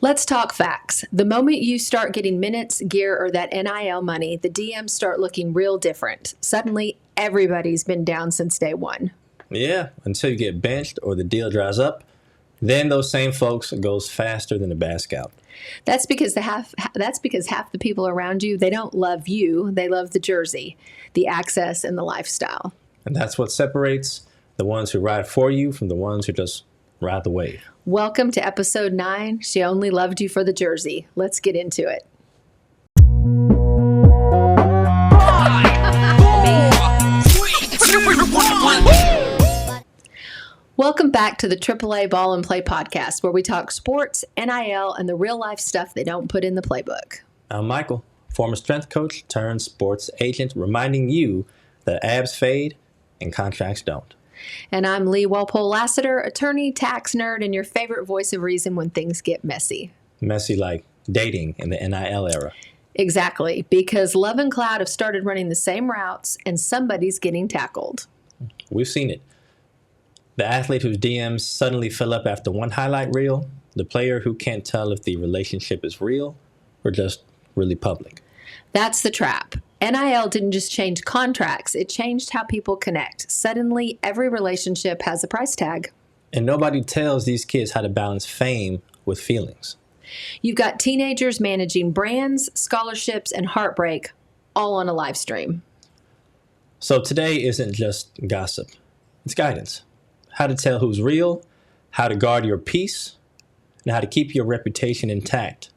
Let's talk facts. The moment you start getting minutes, gear, or that NIL money, the DMs start looking real different. Suddenly, everybody's been down since day one. Yeah, until you get benched or the deal dries up, then those same folks goes faster than a Bad Scout. That's because half the people around you, they don't love you, they love the jersey, the access, and the lifestyle. And that's what separates the ones who ride for you from the ones who just ride the wave. Welcome to episode 9. She only loved you for the jersey. Let's get into it. 5, 4, 3, 2, 1. Welcome back to the AAA Ball and Play podcast, where we talk sports, NIL, and the real life stuff they don't put in the playbook. I'm Michael, former strength coach turned sports agent, reminding you that abs fade and contracts don't. And I'm Lee Walpole Lassiter, attorney, tax nerd, and your favorite voice of reason when things get messy. Messy like dating in the NIL era. Exactly, because Love and Clout have started running the same routes, and somebody's getting tackled. We've seen it. The athlete whose DMs suddenly fill up after one highlight reel, the player who can't tell if the relationship is real or just really public. That's the trap. NIL didn't just change contracts, it changed how people connect. Suddenly, every relationship has a price tag. And nobody tells these kids how to balance fame with feelings. You've got teenagers managing brands, scholarships, and heartbreak all on a live stream. So today isn't just gossip, it's guidance. How to tell who's real, how to guard your peace, and how to keep your reputation intact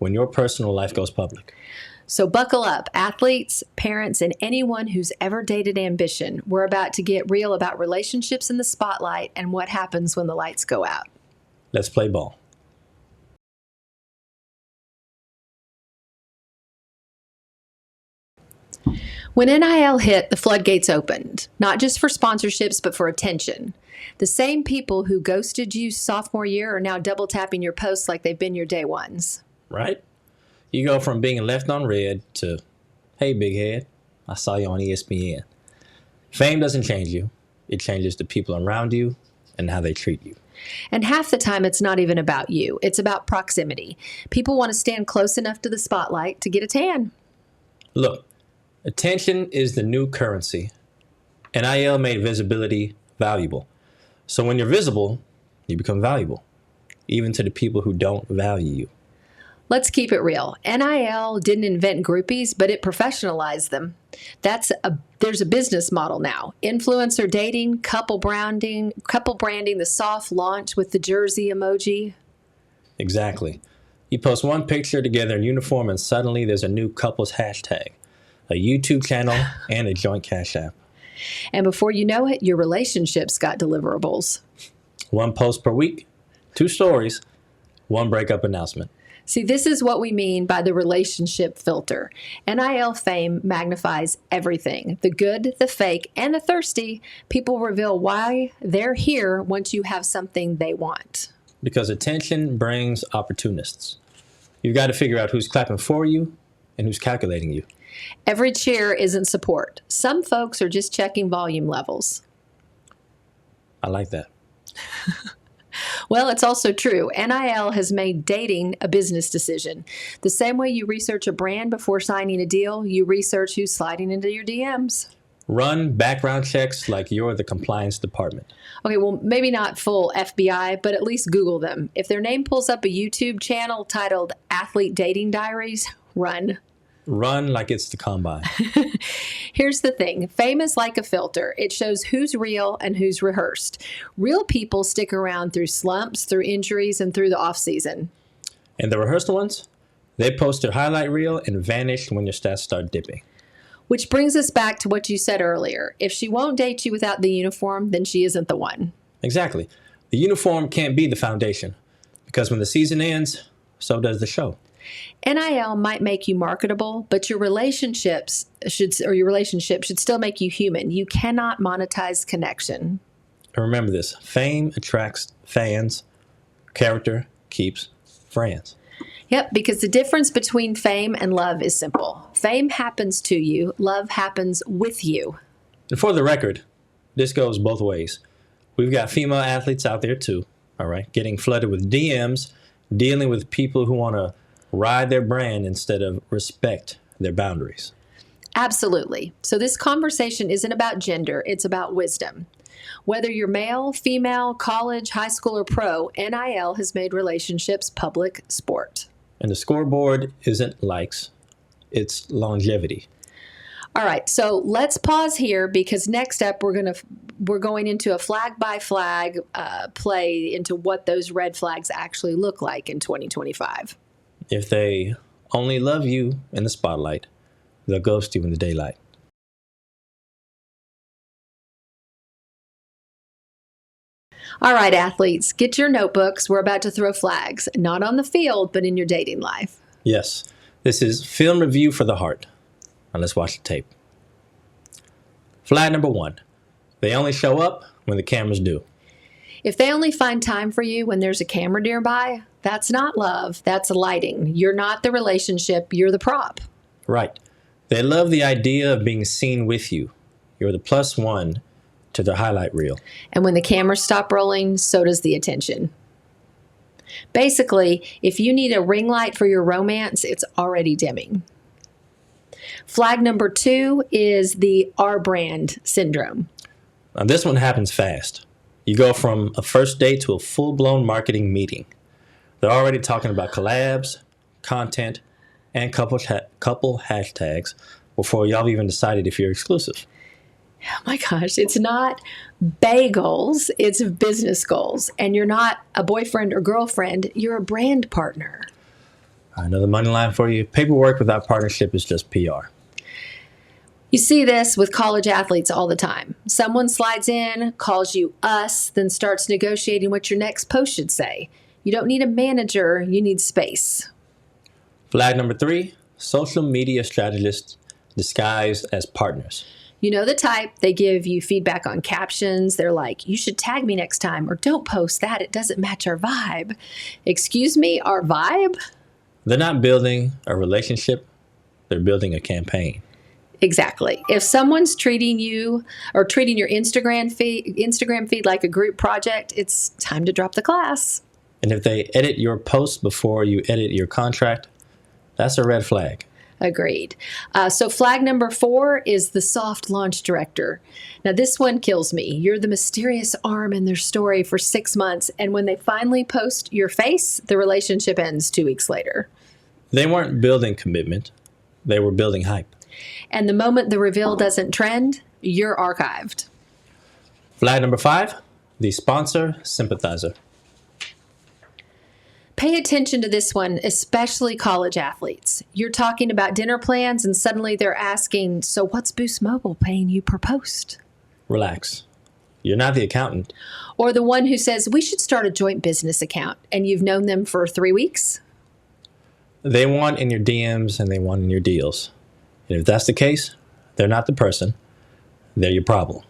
when your personal life goes public. So buckle up, athletes, parents, and anyone who's ever dated ambition. We're about to get real about relationships in the spotlight and what happens when the lights go out. Let's play ball. When NIL hit, the floodgates opened, not just for sponsorships, but for attention. The same people who ghosted you sophomore year are now double tapping your posts like they've been your day ones. Right? You go from being left on red to, hey, big head, I saw you on ESPN. Fame doesn't change you. It changes the people around you and how they treat you. And half the time, it's not even about you. It's about proximity. People want to stand close enough to the spotlight to get a tan. Look, attention is the new currency. NIL made visibility valuable. So when you're visible, you become valuable, even to the people who don't value you. Let's keep it real. NIL didn't invent groupies, but it professionalized them. There's a business model now. Influencer dating, couple branding, the soft launch with the jersey emoji. Exactly. You post one picture together in uniform and suddenly there's a new couples hashtag, a YouTube channel, and a joint Cash App. And before you know it, your relationships got deliverables. One post per week, 2 stories, 1 breakup announcement. See, this is what we mean by the relationship filter. NIL fame magnifies everything. The good, the fake, and the thirsty. People reveal why they're here once you have something they want. Because attention brings opportunists. You've got to figure out who's clapping for you and who's calculating you. Every cheer isn't support. Some folks are just checking volume levels. I like that. Well, it's also true. NIL has made dating a business decision. The same way you research a brand before signing a deal, you research who's sliding into your DMs. Run background checks like you're the compliance department. Okay, well, maybe not full FBI, but at least Google them. If their name pulls up a YouTube channel titled Athlete Dating Diaries, run. Run like it's the combine. Here's the thing. Fame is like a filter. It shows who's real and who's rehearsed. Real people stick around through slumps, through injuries, and through the off season. And the rehearsed ones, they post their highlight reel and vanish when your stats start dipping. Which brings us back to what you said earlier. If she won't date you without the uniform, then she isn't the one. Exactly. The uniform can't be the foundation because when the season ends, so does the show. NIL might make you marketable, but your relationship should still make you human. You cannot monetize connection. And remember this, fame attracts fans, character keeps friends. Yep, because the difference between fame and love is simple. Fame happens to you, love happens with you. And for the record, this goes both ways. We've got female athletes out there too, all right, getting flooded with DMs dealing with people who want to ride their brand instead of respect their boundaries. Absolutely. So this conversation isn't about gender, it's about wisdom. Whether you're male, female, college, high school, or pro, NIL has made relationships public sport. And the scoreboard isn't likes, it's longevity. All right, so let's pause here because next up we're going into a flag by flag play into what those red flags actually look like in 2025. If they only love you in the spotlight, they'll ghost you in the daylight. All right, athletes, get your notebooks. We're about to throw flags, not on the field, but in your dating life. Yes, this is film review for the heart. Now let's watch the tape. Flag number 1. They only show up when the cameras do. If they only find time for you when there's a camera nearby, that's not love, that's lighting. You're not the relationship, you're the prop. Right. They love the idea of being seen with you. You're the plus one to their highlight reel. And when the cameras stop rolling, so does the attention. Basically, if you need a ring light for your romance, it's already dimming. Flag number 2 is the R brand syndrome. Now, this one happens fast. You go from a first date to a full-blown marketing meeting. They're already talking about collabs, content, and couple hashtags before y'all even decided if you're exclusive. Oh my gosh, it's not bagels, it's business goals. And you're not a boyfriend or girlfriend, you're a brand partner. Another money line for you. Paperwork without partnership is just PR. You see this with college athletes all the time. Someone slides in, calls you us, then starts negotiating what your next post should say. You don't need a manager, you need space. Flag number 3, social media strategists disguised as partners. You know the type, they give you feedback on captions. They're like, you should tag me next time, or don't post that, it doesn't match our vibe. Excuse me, our vibe? They're not building a relationship, they're building a campaign. Exactly. If someone's treating you or treating your Instagram feed like a group project, it's time to drop the class. And if they edit your post before you edit your contract, that's a red flag. Agreed. So flag number 4 is the soft launch director. Now this one kills me. You're the mysterious arm in their story for 6 months, and when they finally post your face, the relationship ends 2 weeks later. They weren't building commitment, they were building hype. And the moment the reveal doesn't trend, you're archived. Flag number 5, the sponsor sympathizer. Pay attention to this one, especially college athletes. You're talking about dinner plans and suddenly they're asking, so what's Boost Mobile paying you per post? Relax. You're not the accountant. Or the one who says, we should start a joint business account, and you've known them for 3 weeks? They want in your DMs and they want in your deals. And if that's the case, they're not the person, they're your problem.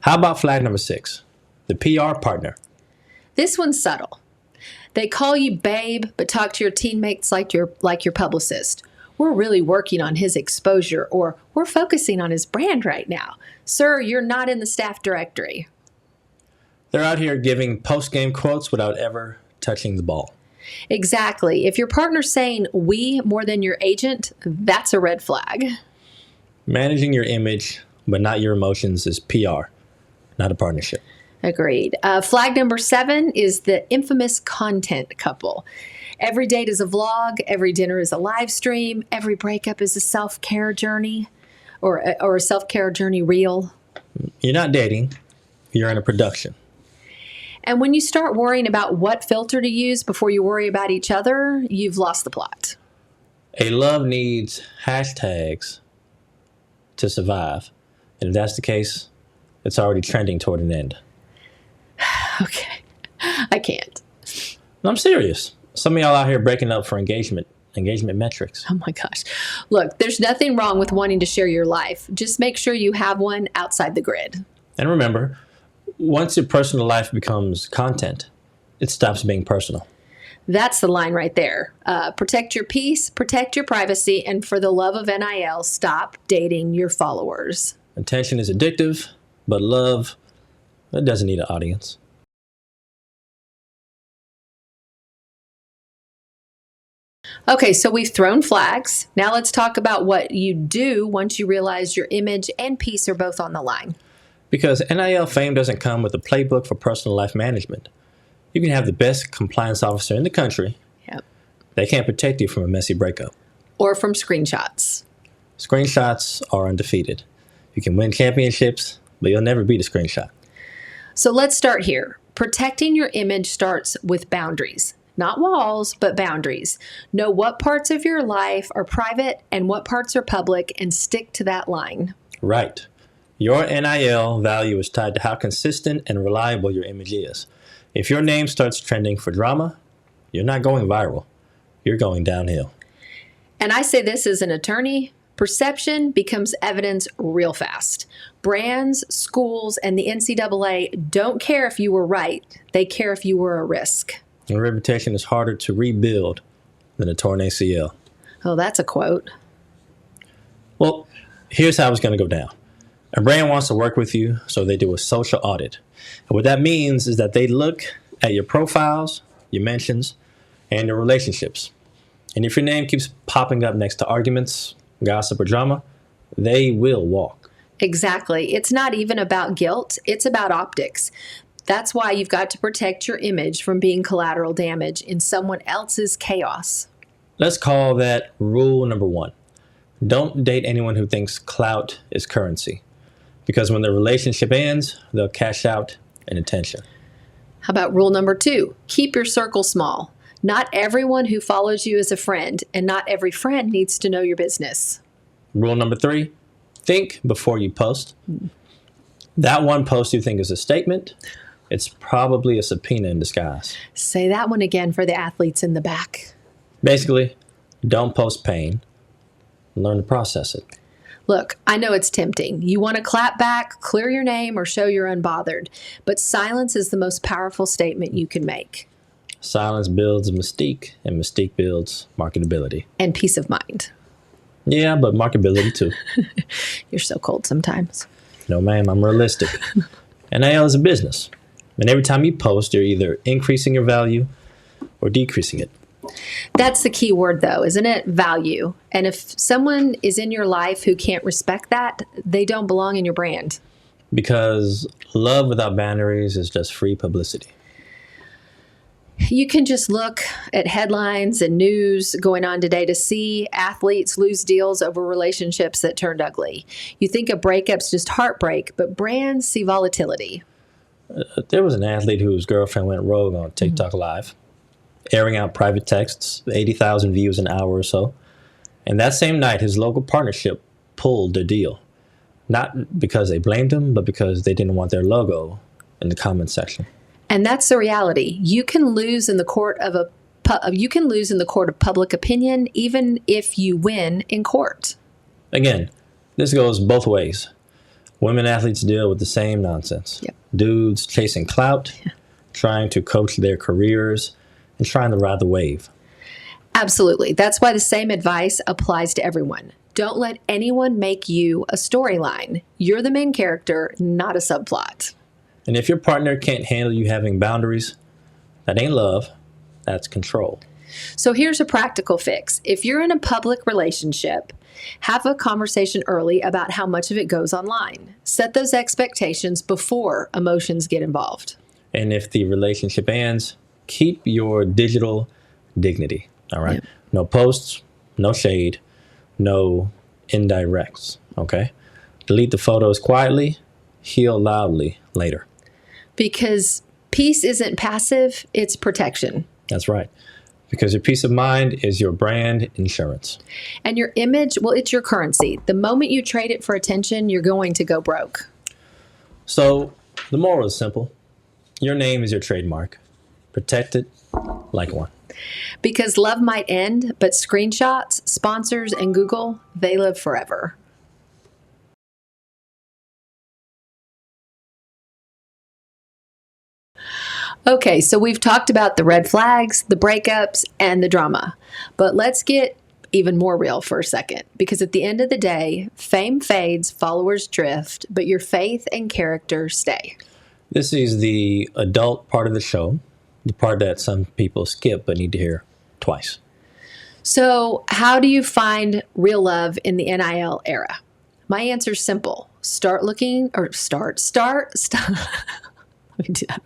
How about flag number 6, the PR partner? This one's subtle. They call you babe, but talk to your teammates like your publicist. We're really working on his exposure, or we're focusing on his brand right now. Sir, you're not in the staff directory. They're out here giving post-game quotes without ever touching the ball. Exactly. If your partner's saying we more than your agent, that's a red flag. Managing your image, but not your emotions, is PR, not a partnership. Agreed. Flag number 7 is the infamous content couple. Every date is a vlog. Every dinner is a live stream. Every breakup is a self-care journey or a self-care journey reel. You're not dating. You're in a production. And when you start worrying about what filter to use before you worry about each other, you've lost the plot. A love needs hashtags to survive. And if that's the case, it's already trending toward an end. Okay. I can't. I'm serious. Some of y'all out here breaking up for engagement metrics. Oh my gosh. Look, there's nothing wrong with wanting to share your life. Just make sure you have one outside the grid. And remember, once your personal life becomes content, it stops being personal. That's the line right there. Protect your peace, protect your privacy, and for the love of NIL, stop dating your followers. Attention is addictive, but love, it doesn't need an audience. Okay, so we've thrown flags. Now let's talk about what you do once you realize your image and peace are both on the line. Because NIL fame doesn't come with a playbook for personal life management. You can have the best compliance officer in the country. Yep. They can't protect you from a messy breakup. Or from screenshots. Screenshots are undefeated. You can win championships, but you'll never beat a screenshot. So let's start here. Protecting your image starts with boundaries. Not walls, but boundaries. Know what parts of your life are private and what parts are public, and stick to that line. Right. Your NIL value is tied to how consistent and reliable your image is. If your name starts trending for drama, you're not going viral. You're going downhill. And I say this as an attorney, perception becomes evidence real fast. Brands, schools, and the NCAA don't care if you were right. They care if you were a risk. Your reputation is harder to rebuild than a torn ACL. Oh, that's a quote. Well, here's how it's going to go down. A brand wants to work with you, so they do a social audit. And what that means is that they look at your profiles, your mentions, and your relationships. And if your name keeps popping up next to arguments, gossip, or drama, they will walk. Exactly. It's not even about guilt. It's about optics. That's why you've got to protect your image from being collateral damage in someone else's chaos. Let's call that rule number 1. Don't date anyone who thinks clout is currency. Because when the relationship ends, they'll cash out in attention. How about rule number 2? Keep your circle small. Not everyone who follows you is a friend, and not every friend needs to know your business. Rule number 3, think before you post. That one post you think is a statement, it's probably a subpoena in disguise. Say that one again for the athletes in the back. Basically, don't post pain. Learn to process it. Look, I know it's tempting. You want to clap back, clear your name, or show you're unbothered. But silence is the most powerful statement you can make. Silence builds mystique, and mystique builds marketability. And peace of mind. Yeah, but marketability too. You're so cold sometimes. No, ma'am, I'm realistic. NIL is a business. And every time you post, you're either increasing your value or decreasing it. That's the key word, though, isn't it? Value. And if someone is in your life who can't respect that, they don't belong in your brand. Because love without boundaries is just free publicity. You can just look at headlines and news going on today to see athletes lose deals over relationships that turned ugly. You think a breakup's just heartbreak, but brands see volatility. There was an athlete whose girlfriend went rogue on TikTok Live, airing out private texts, 80,000 views an hour or so. And that same night, his local partnership pulled the deal. Not because they blamed him, but because they didn't want their logo in the comments section. And that's the reality. You can lose in the court of public opinion, even if you win in court. Again, this goes both ways. Women athletes deal with the same nonsense. Yep. Dudes chasing clout, trying to coach their careers, and trying to ride the wave. Absolutely. That's why the same advice applies to everyone. Don't let anyone make you a storyline. You're the main character, not a subplot. And if your partner can't handle you having boundaries, that ain't love, that's control. So here's a practical fix. If you're in a public relationship, have a conversation early about how much of it goes online. Set those expectations before emotions get involved. And if the relationship ends, keep your digital dignity, all right? Yep. No posts, no shade, no indirects, okay? Delete the photos quietly, heal loudly later. Because peace isn't passive, it's protection. That's right. Because your peace of mind is your brand insurance. And your image, well, it's your currency. The moment you trade it for attention, you're going to go broke. So the moral is simple. Your name is your trademark. Protect it like one. Because love might end, but screenshots, sponsors, and Google, they live forever. Okay, so we've talked about the red flags, the breakups, and the drama. But let's get even more real for a second. Because at the end of the day, fame fades, followers drift, but your faith and character stay. This is the adult part of the show, the part that some people skip but need to hear twice. So, how do you find real love in the NIL era? My answer is simple. Start looking, or start. Let me do that.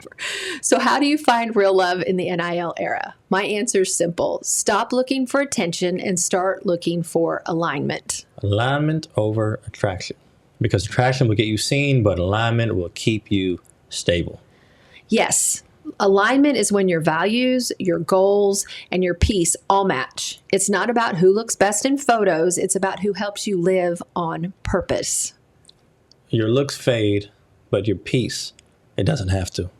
So, how do you find real love in the NIL era? My answer is simple. Stop looking for attention and start looking for alignment. Alignment over attraction. Because attraction will get you seen, but alignment will keep you stable. Yes. Alignment is when your values, your goals, and your peace all match. It's not about who looks best in photos. It's about who helps you live on purpose. Your looks fade, but your peace, it doesn't have to.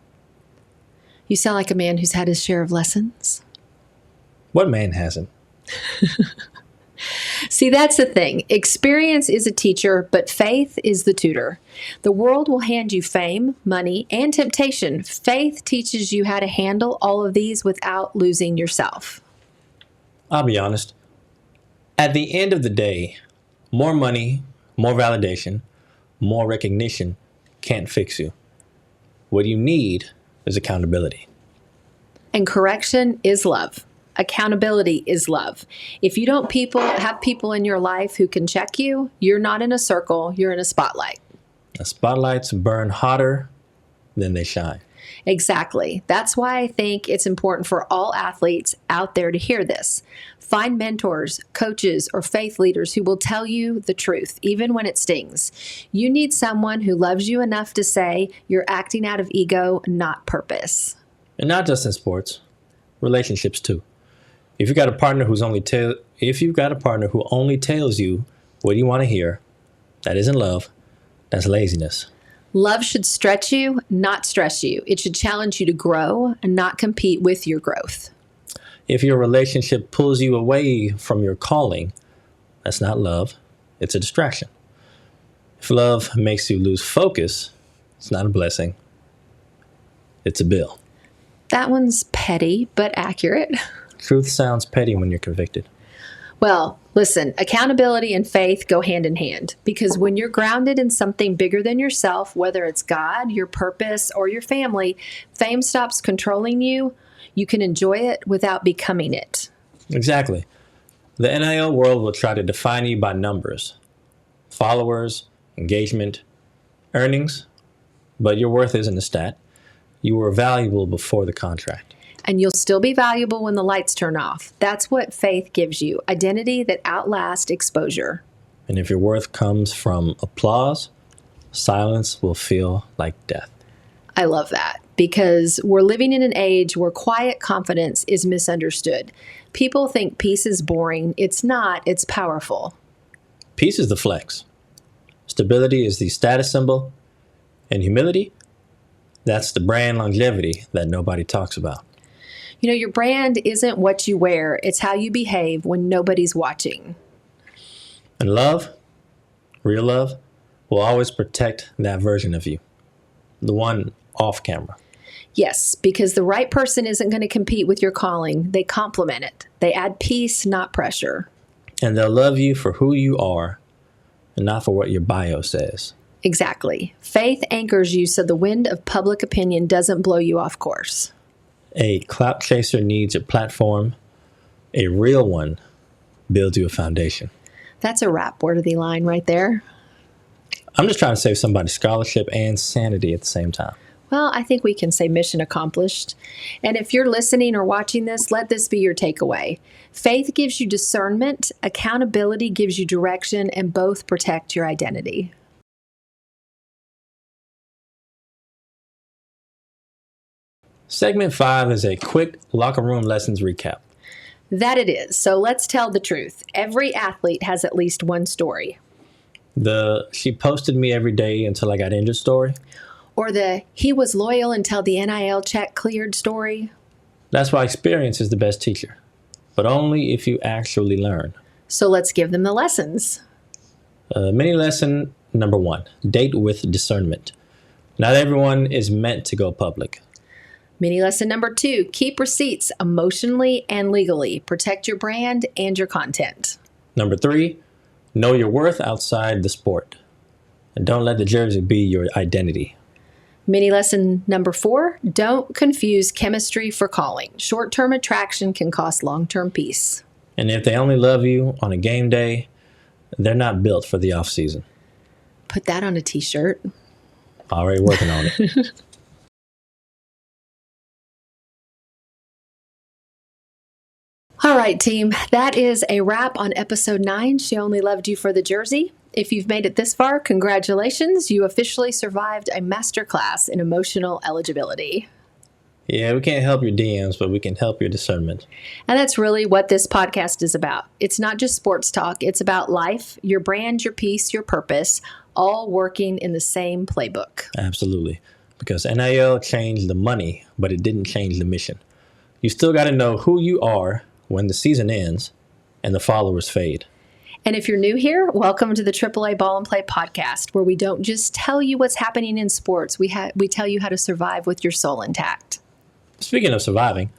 You sound like a man who's had his share of lessons. What man hasn't? See, that's the thing. Experience is a teacher, but faith is the tutor. The world will hand you fame, money, and temptation. Faith teaches you how to handle all of these without losing yourself. I'll be honest. At the end of the day, more money, more validation, more recognition can't fix you. What you need is accountability. And correction is love. Accountability is love. If you don't have people in your life who can check you, you're not in a circle, you're in a spotlight. The spotlights burn hotter than they shine. Exactly. That's why I think it's important for all athletes out there to hear this. Find mentors, coaches, or faith leaders who will tell you the truth, even when it stings. You need someone who loves you enough to say you're acting out of ego, not purpose. And not just in sports, relationships too. If you've got a partner who only tells you what you want to hear, that isn't love, that's laziness. Love should stretch you, not stress you. It should challenge you to grow and not compete with your growth. If your relationship pulls you away from your calling, that's not love, it's a distraction. If love makes you lose focus, it's not a blessing, it's a bill. That one's petty, but accurate. Truth sounds petty when you're convicted. Well, listen, accountability and faith go hand in hand because when you're grounded in something bigger than yourself, whether it's God, your purpose, or your family, fame stops controlling you. You can enjoy it without becoming it. Exactly. The NIL world will try to define you by numbers, followers, engagement, earnings, but your worth isn't a stat. You were valuable before the contract. And you'll still be valuable when the lights turn off. That's what faith gives you, identity that outlasts exposure. And if your worth comes from applause, silence will feel like death. I love that because we're living in an age where quiet confidence is misunderstood. People think peace is boring. It's not, it's powerful. Peace is the flex. Stability is the status symbol. And humility, that's the brand longevity that nobody talks about. You know, your brand isn't what you wear. It's how you behave when nobody's watching. And love, real love, will always protect that version of you. The one off camera. Yes, because the right person isn't going to compete with your calling. They complement it. They add peace, not pressure. And they'll love you for who you are and not for what your bio says. Exactly. Faith anchors you so the wind of public opinion doesn't blow you off course. A clout chaser needs a platform. A real one builds you a foundation. That's a rap-worthy line right there. I'm just trying to save somebody's scholarship and sanity at the same time. Well, I think we can say mission accomplished. And if you're listening or watching this, let this be your takeaway. Faith gives you discernment, accountability gives you direction, and both protect your identity. Segment 5 is a quick locker room lessons recap. That it is. So let's tell the truth. Every athlete has at least one story. The "she posted me every day until I got injured" story. Or the "he was loyal until the NIL check cleared" story. That's why experience is the best teacher, but only if you actually learn. So let's give them the lessons. Mini lesson number 1, date with discernment. Not everyone is meant to go public. Mini lesson number 2, keep receipts emotionally and legally. Protect your brand and your content. Number 3, know your worth outside the sport. And don't let the jersey be your identity. Mini lesson number 4, don't confuse chemistry for calling. Short-term attraction can cost long-term peace. And if they only love you on a game day, they're not built for the off season. Put that on a t-shirt. Already working on it. All right, team. That is a wrap on episode 9. She Only Loved You for the Jersey. If you've made it this far, congratulations. You officially survived a masterclass in emotional eligibility. Yeah, we can't help your DMs, but we can help your discernment. And that's really what this podcast is about. It's not just sports talk. It's about life, your brand, your piece, your purpose, all working in the same playbook. Absolutely. Because NIL changed the money, but it didn't change the mission. You still got to know who you are when the season ends and the followers fade. And if you're new here, welcome to the AAA Ball and Play podcast, where we don't just tell you what's happening in sports. We tell you how to survive with your soul intact. Speaking of surviving,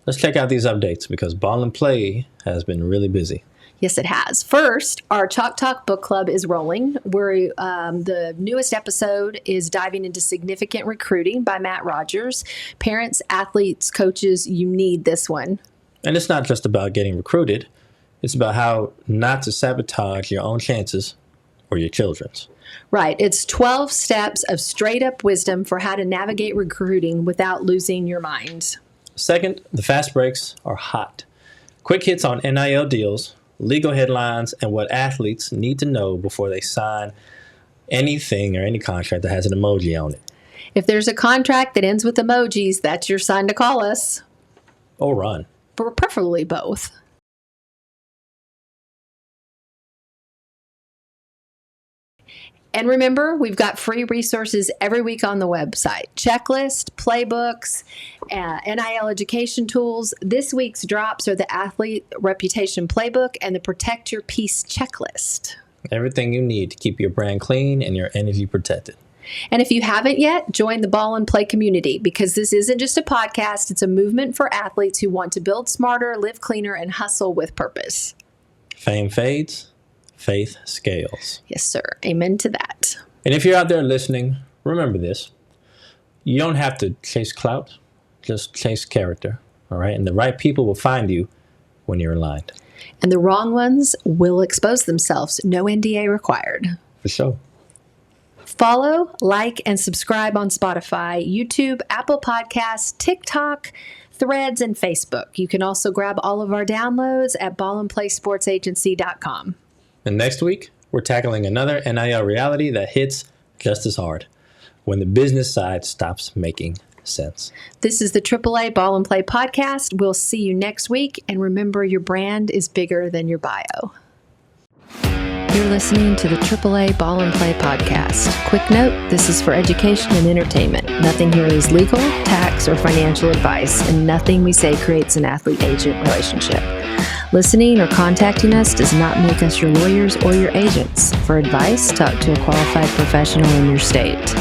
let's check out these updates because Ball and Play has been really busy. Yes, it has. First, our Chalk Talk book club is rolling, where the newest episode is diving into significant recruiting by Matt Rogers. Parents, athletes, coaches, you need this one. And it's not just about getting recruited. It's about how not to sabotage your own chances or your children's. Right. It's 12 steps of straight up wisdom for how to navigate recruiting without losing your mind. Second, the fast breaks are hot. Quick hits on NIL deals, legal headlines, and what athletes need to know before they sign anything or any contract that has an emoji on it. If there's a contract that ends with emojis, that's your sign to call us. Or run. But preferably both. And remember, we've got free resources every week on the website. Checklist, playbooks, NIL education tools. This week's drops are the Athlete Reputation Playbook and the Protect Your Peace Checklist. Everything you need to keep your brand clean and your energy protected. And if you haven't yet, join the Ball and Play community, because this isn't just a podcast. It's a movement for athletes who want to build smarter, live cleaner, and hustle with purpose. Fame fades. Faith scales. Yes, sir. Amen to that. And if you're out there listening, remember this. You don't have to chase clout, just chase character, all right? And the right people will find you when you're aligned. And the wrong ones will expose themselves. No NDA required. For sure. Follow, like, and subscribe on Spotify, YouTube, Apple Podcasts, TikTok, Threads, and Facebook. You can also grab all of our downloads at ballandplaysportsagency.com. And next week, we're tackling another NIL reality that hits just as hard when the business side stops making sense. This is the AAA Ball and Play podcast. We'll see you next week. And remember, your brand is bigger than your bio. You're listening to the AAA Ball and Play podcast. Quick note, this is for education and entertainment. Nothing here is legal, tax, or financial advice, and nothing we say creates an athlete-agent relationship. Listening or contacting us does not make us your lawyers or your agents. For advice, talk to a qualified professional in your state.